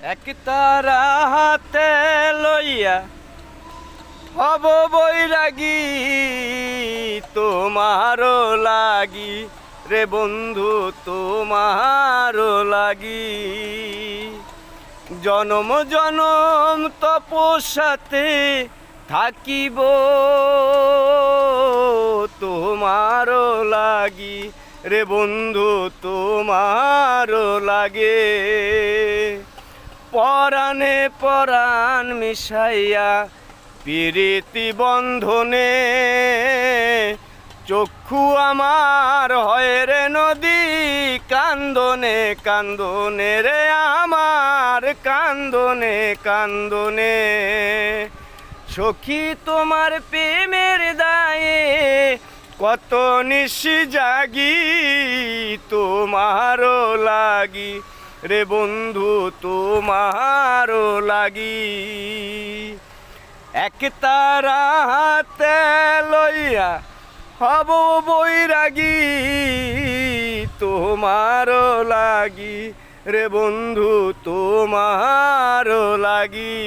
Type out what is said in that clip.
এক তারা হাতে লইয়া হব বৈরাগী তোমারও লাগি রে বন্ধু তোমারও লাগি। জনম জনম তপস্যাতে থাকিব তোমারও লাগি রে বন্ধু তোমারও লাগে। পরাণে পরাণ মিশাইয়া প্রীতি বন্ধনে চক্ষু আমার হয় রে নদী কান্দনে কান্দনে রে আমার কান্দনে কান্দনে। সখী তোমার প্রেমের দায়ে কত নিশি জাগি তোমারও লাগি রে বন্ধু তোমারও লাগি। এক তারা হাতে লইয়া হব বৈরাগী তোমারও লাগি রে বন্ধু তোমারও লাগি।